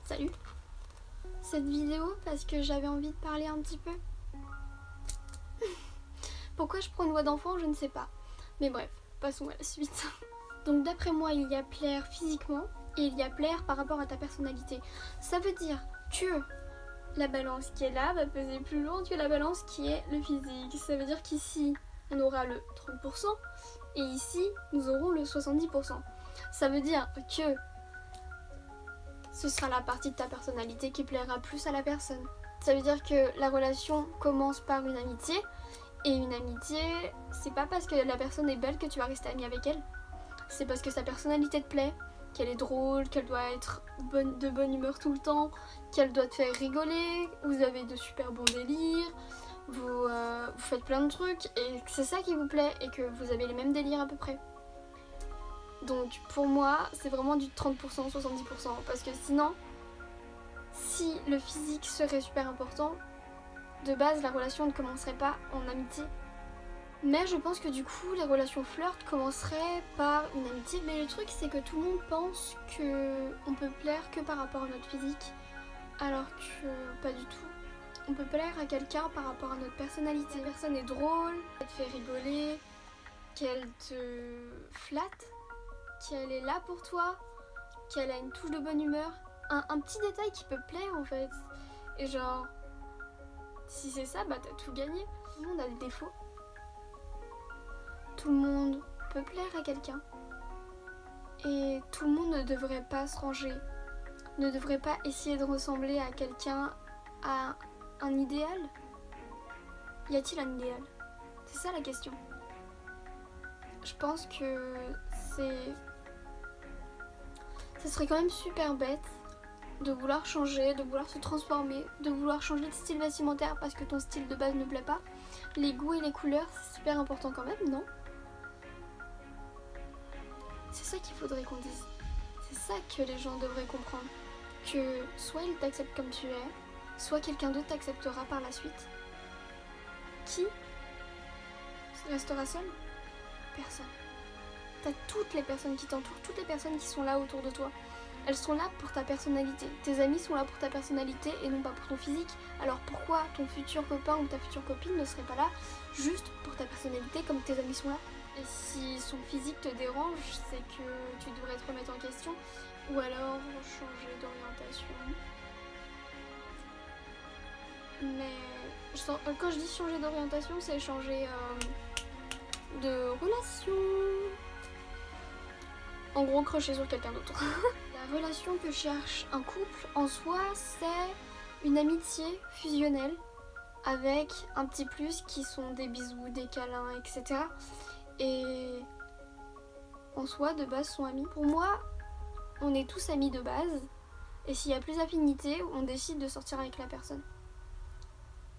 Salut. Cette vidéo parce que j'avais envie de parler un petit peu. Pourquoi je prends une voix d'enfant, je ne sais pas. Mais bref, passons à la suite. Donc d'après moi, il y a plaire physiquement et il y a plaire par rapport à ta personnalité. Ça veut dire que la balance qui est là va peser plus lourde que la balance qui est le physique. Ça veut dire qu'ici, on aura le 30% et ici, nous aurons le 70%. Ça veut dire que ce sera la partie de ta personnalité qui plaira plus à la personne. Ça veut dire que la relation commence par une amitié. Et une amitié, c'est pas parce que la personne est belle que tu vas rester amie avec elle. C'est parce que sa personnalité te plaît, qu'elle est drôle, qu'elle doit être de bonne humeur tout le temps, qu'elle doit te faire rigoler, vous avez de super bons délires, vous faites plein de trucs et c'est ça qui vous plaît et que vous avez les mêmes délires à peu près. Donc pour moi, c'est vraiment du 30%, 70%. Parce que sinon, si le physique serait super important, de base, la relation ne commencerait pas en amitié. Mais je pense que du coup, les relations flirt commenceraient par une amitié. Mais le truc, c'est que tout le monde pense qu'on peut plaire que par rapport à notre physique. Alors que pas du tout. On peut plaire à quelqu'un par rapport à notre personnalité. La personne est drôle, elle te fait rigoler, qu'elle te flatte, qu'elle est là pour toi, qu'elle a une touche de bonne humeur. Un petit détail qui peut plaire en fait. Et genre, si c'est ça, bah t'as tout gagné. Tout le monde a des défauts. Tout le monde peut plaire à quelqu'un. Et tout le monde ne devrait pas se ranger. Ne devrait pas essayer de ressembler à quelqu'un, à un idéal. Y a-t-il un idéal? C'est ça la question. Je pense que ce serait quand même super bête de vouloir changer, de vouloir se transformer, de vouloir changer de style vestimentaire parce que ton style de base ne plaît pas. Les goûts et les couleurs, c'est super important quand même, non? C'est ça qu'il faudrait qu'on dise. C'est ça que les gens devraient comprendre. Que soit ils t'acceptent comme tu es, soit quelqu'un d'autre t'acceptera par la suite. Qui restera seul? Personne. T'as toutes les personnes qui t'entourent, toutes les personnes qui sont là autour de toi. Elles sont là pour ta personnalité. Tes amis sont là pour ta personnalité et non pas pour ton physique. Alors pourquoi ton futur copain ou ta future copine ne serait pas là juste pour ta personnalité comme tes amis sont là? Et si son physique te dérange, c'est que tu devrais te remettre en question ou alors changer d'orientation. Mais quand je dis changer d'orientation, c'est changer de relation. En gros, crocher sur quelqu'un d'autre. La relation que cherche un couple en soi, c'est une amitié fusionnelle avec un petit plus qui sont des bisous, des câlins, etc. Et en soi, de base, sont amis. Pour moi, on est tous amis de base. Et s'il y a plus d'affinité, on décide de sortir avec la personne.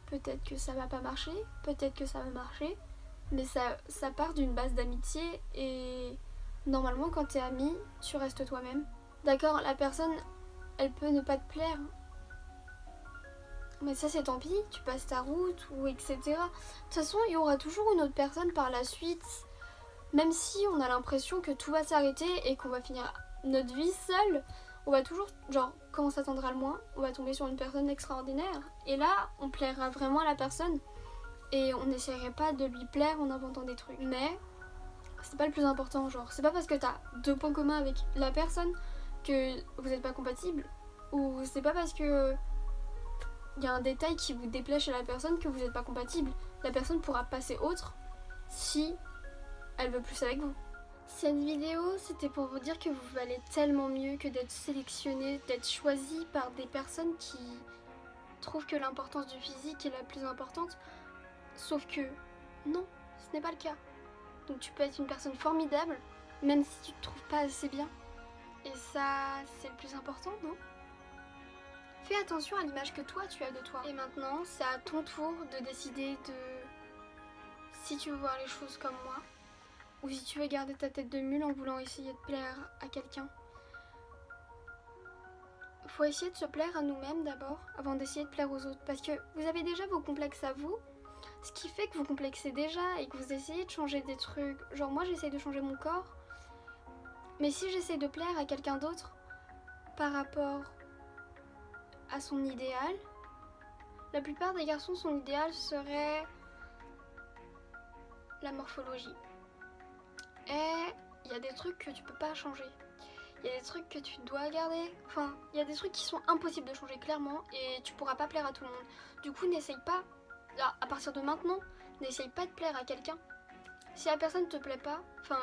Peut-être que ça va pas marcher, peut-être que ça va marcher. Mais ça part d'une base d'amitié et normalement, quand t'es ami, tu restes toi-même. D'accord, la personne, elle peut ne pas te plaire. Mais ça, c'est tant pis, tu passes ta route ou etc. De toute façon, il y aura toujours une autre personne par la suite. Même si on a l'impression que tout va s'arrêter et qu'on va finir notre vie seule, on va toujours, genre, quand on s'attendra le moins, on va tomber sur une personne extraordinaire. Et là, on plaira vraiment à la personne. Et on n'essaierait pas de lui plaire en inventant des trucs. Mais c'est pas le plus important, genre, c'est pas parce que t'as 2 points communs avec la personne que vous n'êtes pas compatible, ou c'est pas parce que il y a un détail qui vous déplaît chez la personne que vous n'êtes pas compatible. La personne pourra passer autre si elle veut plus avec vous. Cette vidéo, c'était pour vous dire que vous valez tellement mieux que d'être sélectionné, d'être choisi par des personnes qui trouvent que l'importance du physique est la plus importante, sauf que non, ce n'est pas le cas. Donc tu peux être une personne formidable, même si tu te trouves pas assez bien. Et ça, c'est le plus important, non? Fais attention à l'image que toi, tu as de toi. Et maintenant, c'est à ton tour de décider de si tu veux voir les choses comme moi, ou si tu veux garder ta tête de mule en voulant essayer de plaire à quelqu'un. Faut essayer de se plaire à nous-mêmes d'abord, avant d'essayer de plaire aux autres. Parce que vous avez déjà vos complexes à vous, ce qui fait que vous complexez déjà et que vous essayez de changer des trucs. Genre moi, j'essaye de changer mon corps. Mais si j'essaie de plaire à quelqu'un d'autre par rapport à son idéal. La plupart des garçons, son idéal serait la morphologie. Et il y a des trucs que tu peux pas changer. Il y a des trucs que tu dois garder. Enfin, il y a des trucs qui sont impossibles de changer clairement et tu pourras pas plaire à tout le monde. Du coup, n'essaye pas, là, à partir de maintenant, n'essaye pas de plaire à quelqu'un. Si la personne te plaît pas, enfin,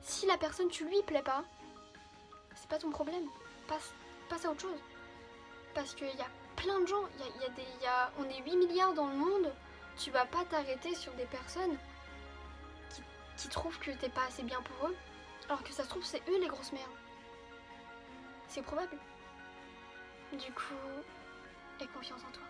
si la personne tu lui plais pas, c'est pas ton problème. Passe à autre chose. Parce qu'il y a plein de gens, on est 8 milliards dans le monde, tu vas pas t'arrêter sur des personnes qui trouvent que t'es pas assez bien pour eux, alors que ça se trouve c'est eux les grosses merdes. C'est probable. Du coup, aie confiance en toi.